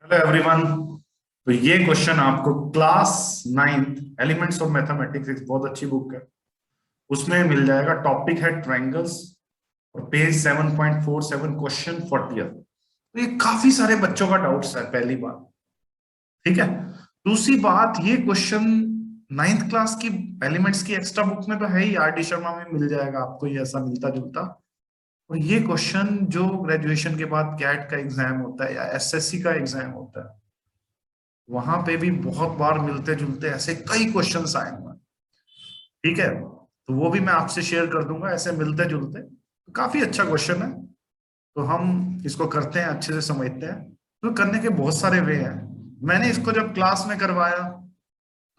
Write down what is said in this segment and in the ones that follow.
Hello everyone. तो ये question आपको class 9th elements of mathematics, एक बहुत अच्छी बुक है, उसमें मिल जाएगा। टॉपिक है ट्रायंगल्स और पेज 7.47, क्वेश्चन 40th। तो ये काफी सारे बच्चों का डाउट्स है, पहली बात। ठीक है। दूसरी बात, ये क्वेश्चन 9th क्लास की एलिमेंट्स की एक्स्ट्रा बुक में तो है ही, आर डी शर्मा में मिल जाएगा आपको, ये ऐसा मिलता जुलता। और ये क्वेश्चन जो ग्रेजुएशन के बाद कैट का एग्जाम होता है या एसएससी का एग्जाम होता है, वहां पे भी बहुत बार मिलते जुलते ऐसे कई क्वेश्चंस आए हुए हैं। ठीक है, तो वो भी मैं आपसे शेयर कर दूंगा, ऐसे मिलते जुलते। तो काफी अच्छा क्वेश्चन है, तो हम इसको करते हैं, अच्छे से समझते हैं। तो करने के बहुत सारे वे हैं। मैंने इसको जब क्लास में करवाया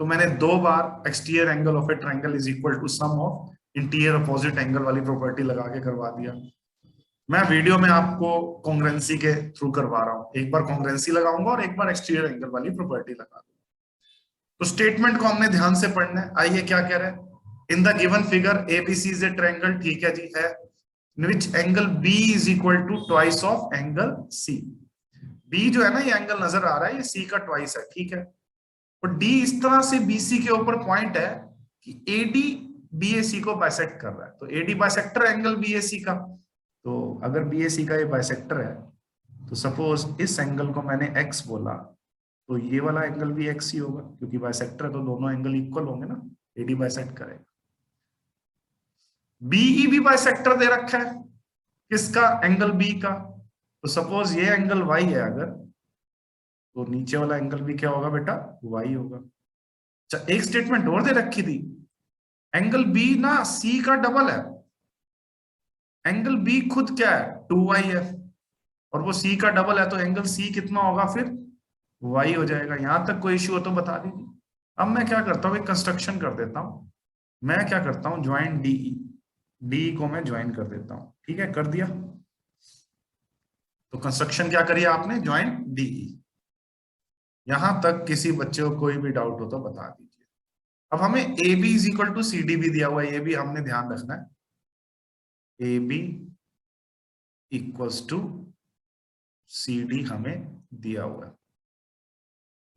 तो मैंने 2 बार exterior angle of a triangle is equal to sum of interior opposite angle वाली प्रॉपर्टी लगा के करवा दिया। मैं वीडियो में आपको कॉन्ग्रुएंसी के थ्रू करवा रहा हूँ, एक बार कॉन्ग्रुएंसी लगाऊंगा और एक बार एक्सटीरियर एंगल वाली प्रॉपर्टी लगा। तो स्टेटमेंट को हमने ध्यान से पढ़ना है। आइए क्या कह रहे हैं। In the given figure ABC is a triangle, ठीक है जी, है। Which angle B is equal to twice of angle C. B जो है ना, ये एंगल नजर आ रहा है, ये सी का ट्वाइस है, ठीक है। और डी इस तरह से बीसी के ऊपर पॉइंट है कि एडी बीएसी को बाइसेक्ट कर रहा है। तो एडी बाइसेक्टर एंगल बीएसी का। तो अगर बीएसी का ये बाइसेक्टर है, तो सपोज इस एंगल को मैंने एक्स बोला, तो ये वाला एंगल भी एक्स ही होगा, क्योंकि बाइसेक्टर है तो दोनों एंगल इक्वल होंगे ना। एडी बाइसेक्ट करेगा। बीई भी बाइसेक्टर दे रखा है, किसका? एंगल बी का। तो सपोज ये एंगल वाई है अगर, तो नीचे वाला एंगल भी क्या होगा बेटा? वाई होगा। अच्छा, एक स्टेटमेंट और दे रखी थी, एंगल बी ना सी का डबल है। एंगल बी खुद क्या है? 2y है, और वो सी का डबल है, तो एंगल सी कितना होगा फिर? वाई हो जाएगा। यहां तक कोई इश्यू हो तो बता दीजिए। अब मैं क्या करता हूँ, एक कंस्ट्रक्शन कर देता हूँ। मैं क्या करता हूँ, ज्वाइन डीई, डी को मैं ज्वाइन कर देता हूँ। ठीक है, कर दिया। तो कंस्ट्रक्शन क्या करिए आपने? Join DE. यहां तक किसी बच्चे को कोई भी डाउट हो तो बता दीजिए। अब हमें A B is equal to C D भी दिया हुआ है, ये भी हमने ध्यान रखना है। A B equals to C D हमें दिया हुआ है।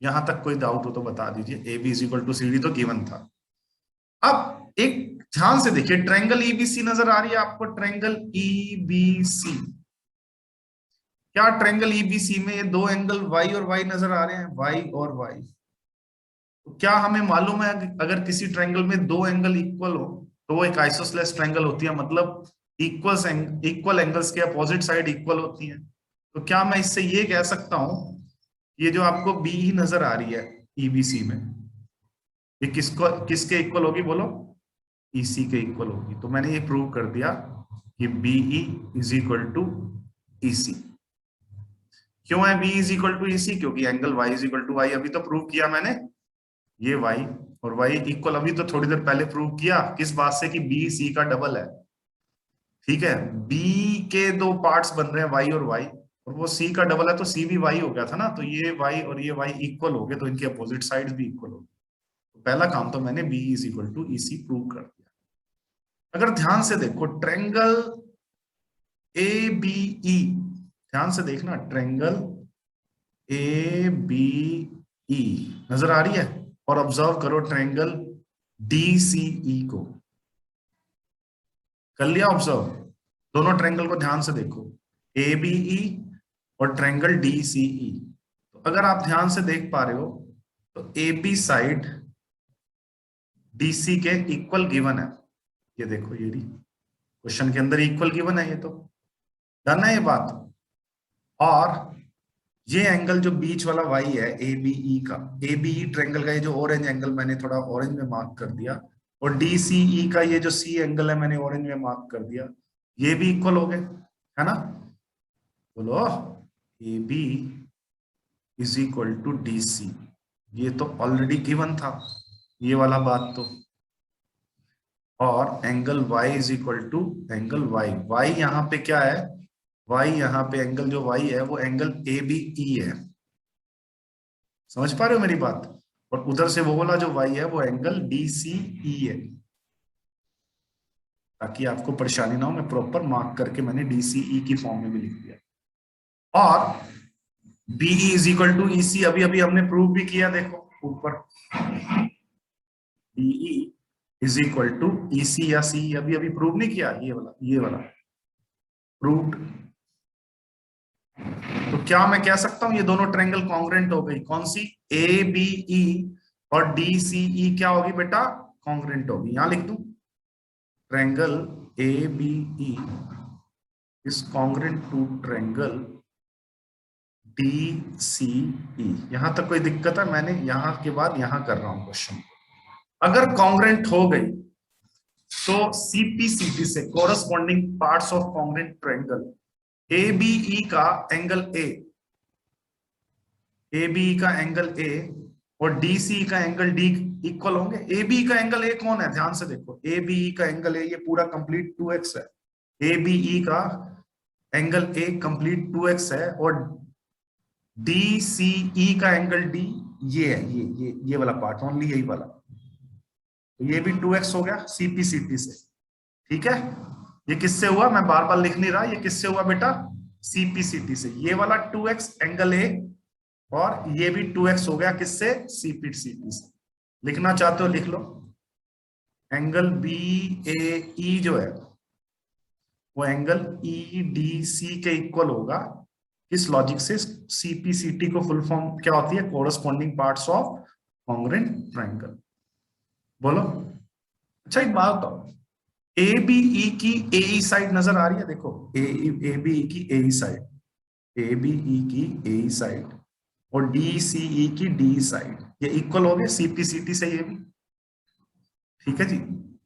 यहां तक कोई डाउट हो तो बता दीजिए। A B is equal to C D तो गिवन था। अब एक ध्यान से देखिए, ट्रायंगल ईबीसी नजर आ रही है आपको? ट्रायंगल ईबीसी, क्या ट्रायंगल ईबीसी में ये दो एंगल वाई और वाई नजर आ रहे हैं? वाई और वाई। तो क्या हमें मालूम है अगर किसी ट्रायंगल में दो एंगल इक्वल हो तो वो एक आइसोसेलेस ट्रायंगल होती है, मतलब इक्वल एंगल्स के अपोजिट साइड इक्वल होती है। तो क्या मैं इससे ये कह सकता हूं, ये जो आपको बी ही नजर आ रही है ईबीसी में, ये किसको किसके इक्वल होगी बोलो? ईसी के इक्वल होगी। तो मैंने ये प्रूव कर दिया कि BE is equal to EC. क्यों है B is equal to EC? क्योंकि angle Y is equal to Y, अभी तो प्रूव किया मैंने। ये वाई और वाई इक्वल, अभी तो थोड़ी देर पहले प्रूव किया, किस बात से? कि बी सी का डबल है। ठीक है, बी के दो पार्ट्स बन रहे हैं, वाई और वाई, और वो सी का डबल है, तो सी भी वाई हो गया था ना। तो ये वाई और ये वाई इक्वल हो गए, तो इनके अपोजिट साइड्स भी इक्वल हो गए। तो पहला काम तो मैंने B is equal to EC prove कर दिया। अगर ध्यान से देखो, ट्रेंगल ए बी ई, ध्यान से देखना, ट्रेंगल ए बी ई नजर आ रही है? और ऑब्जर्व करो ट्रेंगल डी सी ई को। कर लिया ऑब्जर्व? दोनों ट्रेंगल को ध्यान से देखो, ए बी ई और ट्रेंगल डी सी ई। तो अगर आप ध्यान से देख पा रहे हो, तो ए बी साइड डीसी के इक्वल गिवन है। ये देखो, ये क्वेश्चन के अंदर इक्वल गिवन है, ये तो डन है ये बात। और ये एंगल जो बीच वाला वाई है ए बी ई का, ए बी ई ट्रेंगल का ये जो ऑरेंज एंगल मैंने थोड़ा ऑरेंज में मार्क कर दिया, और डी सी ई का ये जो सी एंगल है मैंने ऑरेंज में मार्क कर दिया, ये भी इक्वल हो गए, है ना? बोलो, A B is equal to D C, ये तो ऑलरेडी गिवन था, ये वाला बात तो। और angle y is equal to angle y यहाँ पे क्या है? y यहाँ पे एंगल जो y है वो एंगल ए बी ई है। समझ पा रहे हो मेरी बात? और उधर से वो वाला जो y है वो एंगल डी सी ई है। ताकि आपको परेशानी ना हो, मैं प्रॉपर मार्क करके मैंने डी सी ई की फॉर्म में भी लिख दिया। और BE is equal to EC, अभी अभी हमने प्रूव भी किया, देखो ऊपर BE is equal to EC या सी, अभी अभी प्रूव नहीं किया, ये वाला प्रूव्ड। तो क्या मैं कह सकता हूं ये दोनों ट्रायंगल कॉन्ग्रुएंट हो गई, कौन सी, ए बी ई और डी सी ई क्या होगी बेटा, कॉन्ग्रुएंट होगी। यहां लिख दूं triangle A B E is congruent to triangle D C E. यहां तक कोई दिक्कत है, मैंने यहां के बाद यहां कर रहा हूं क्वेश्चन, अगर कॉन्ग्रुएंट हो गई तो सीपीसीटी से corresponding parts of congruent triangle A B E का एंगल ए बी का एंगल ए और डी सी का एंगल डी इक्वल होंगे। ए बी का एंगल ए कौन है, ध्यान से देखो, ए बी का एंगल ए ये पूरा कंप्लीट 2x है, ए बी का एंगल ए कंप्लीट 2x है, और डी सी ई का एंगल डी ये है, ये वाला पार्ट ओनली, यही वाला, तो ये भी 2x हो गया सीपीसीटी से। ठीक है, ये किससे हुआ, मैं बार बार लिख नहीं रहा, ये किससे हुआ बेटा, सीपीसीटी से। ये वाला 2x एंगल ए और ये भी 2x हो गया किससे, सीपीसीटी से। लिखना चाहते हो लिख लो, एंगल बी ए ई जो है वो एंगल ई डी सी के इक्वल होगा, किस लॉजिक से, सीपीसीटी को फुल फॉर्म क्या होती है, corresponding parts of congruent triangle. बोलो, अच्छा एक बात बताओ, ए बी ई की ए ई साइड नजर आ रही है, देखो ए बी ई की ए ई साइड, ए बी ई की ए ई साइड और डी सी ई की डी साइड, ये इक्वल हो गए सीपीसीटी से, ये भी ठीक है जी,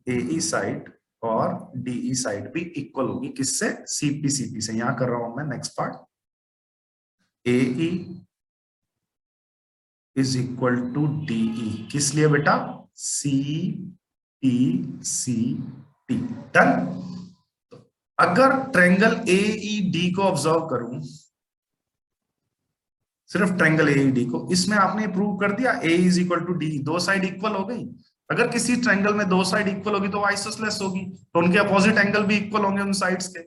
ए ई साइड और डी ई साइड भी इक्वल होगी किससे, सीपीसीटी से। यहां कर रहा हूं मैं next part, A E is equal to D E, किस लिए बेटा, C P C T, done. तो अगर ट्रायंगल ए ई डी को ऑब्जर्व करूं, सिर्फ ट्रायंगल ए डी को, इसमें आपने प्रूव कर दिया ए इज इक्वल टू डी, दो साइड इक्वल हो गई। अगर किसी ट्रायंगल में दो साइड इक्वल होगी तो आइसोसेलेस होगी, तो उनके अपोजिट एंगल भी इक्वल होंगे उन साइड्स के।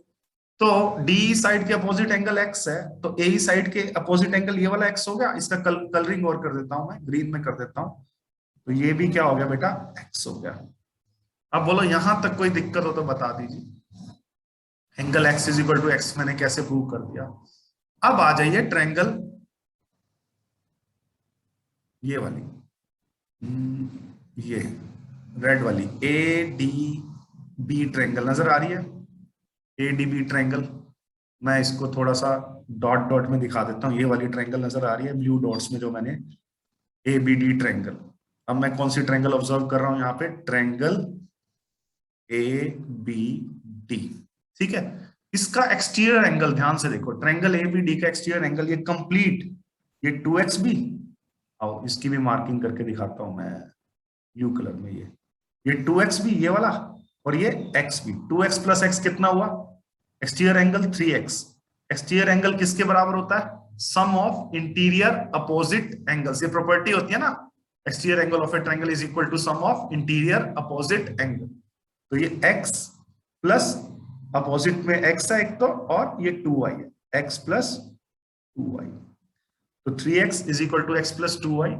तो डी साइड के अपोजिट एंगल एक्स है, तो ए साइड के अपोजिट एंगल ये वाला एक्स हो गया, इसका कलरिंग और कर देता हूं मैं, ग्रीन में कर देता हूं, तो ये भी क्या हो गया बेटा, एक्स हो गया। अब बोलो यहां तक कोई दिक्कत हो तो बता दीजिए, angle x is equal to x मैंने कैसे प्रूव कर दिया। अब आ जाइए ट्रायंगल ये वाली, ये रेड वाली ए डी बी ट्रायंगल नजर आ रही है, ए डी बी ट्रायंगल, मैं इसको थोड़ा सा डॉट डॉट में दिखा देता हूँ, ये वाली ट्रायंगल नजर आ रही है ब्लू डॉट्स में जो मैंने, ए बी डी ट्रायंगल। अब मैं कौन सी ट्रायंगल ऑब्जर्व कर रहा हूं यहाँ पे, ट्रायंगल ए बी डी, ठीक है। इसका एक्सटीरियर एंगल ध्यान से देखो, ट्रायंगल ए बी डी का एक्सटीरियर एंगल ये कंप्लीट, ये 2x भी, और इसकी भी मार्किंग करके दिखाता हूं मैं ब्लू कलर में, ये 2x भी ये वाला, और ये x भी, 2x प्लस x कितना हुआ, exterior angle 3x। Exterior angle किसके बराबर होता है, sum of interior opposite angles, ये प्रॉपर्टी होती है ना, exterior angle of a triangle is equal to sum of interior opposite angle. तो ये x प्लस अपोजिट में x है एक तो, और ये 2y है, x प्लस 2y, तो 3x is equal to x plus 2y,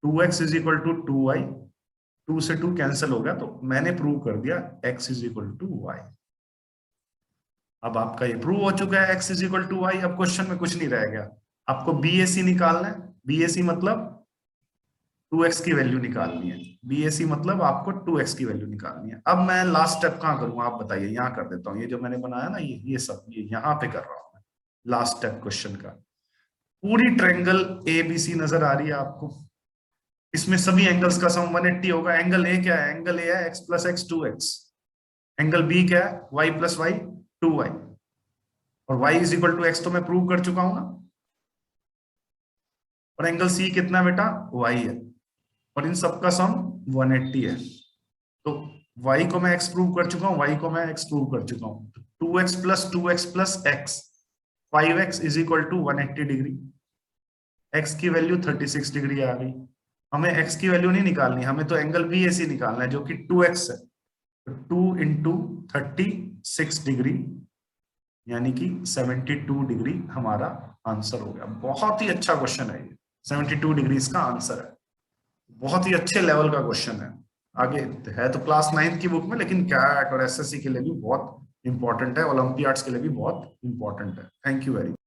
2x is equal to 2y, 2 से 2 कैंसिल हो गया, तो मैंने प्रूव कर दिया x is equal to y। अब आपका ये प्रूव हो चुका है x is equal to y। अब क्वेश्चन में कुछ नहीं रह गया, आपको BAC निकालना है, BAC मतलब 2x की वैल्यू निकालनी है, BAC मतलब आपको 2x की वैल्यू निकालनी है। अब मैं लास्ट स्टेप कहाँ करूंगा आप बताइए, यहाँ कर देता हूँ, ये जो मैंने बनाया ना, ये सब ये यहाँ पे कर रहा हूँ मैं, लास्ट स्टेप क्वेश्चन का। पूरी ट्रायंगल ABC नजर आ रही है आपको, इसमें सभी एंगल्स का सम 180 होगा। एंगल ए क्या है, एंगल ए है x plus x 2x, angle B क्या है y प्लस y 2y, और y is equal to x तो मैं प्रूव कर चुका हूं ना, और एंगल सी कितना बेटा y है, और इन सबका सम 180 है, तो y को मैं x प्रूव कर चुका हूं, y को मैं x प्रूव कर चुका हूं, 2x plus x 5x is equal to 180 degree, x की वैल्यू 36 डिग्री आ गई। हमें x की वैल्यू नहीं निकालनी, हमें तो एंगल BAC निकालना है जो कि 2x है, तो 2 इंटू 36 डिग्री, यानी कि 72 डिग्री हमारा आंसर हो गया। बहुत ही अच्छा क्वेश्चन है ये, 72 डिग्री इसका आंसर है। बहुत ही अच्छे लेवल का क्वेश्चन है। आगे है तो क्लास 9 की बुक में, लेकिन कैट और एसएससी के लिए भी बहुत इंपॉर्टेंट है, ओलंपियाड्स के लिए भी बहुत इंपॉर्टेंट है। Thank you very much.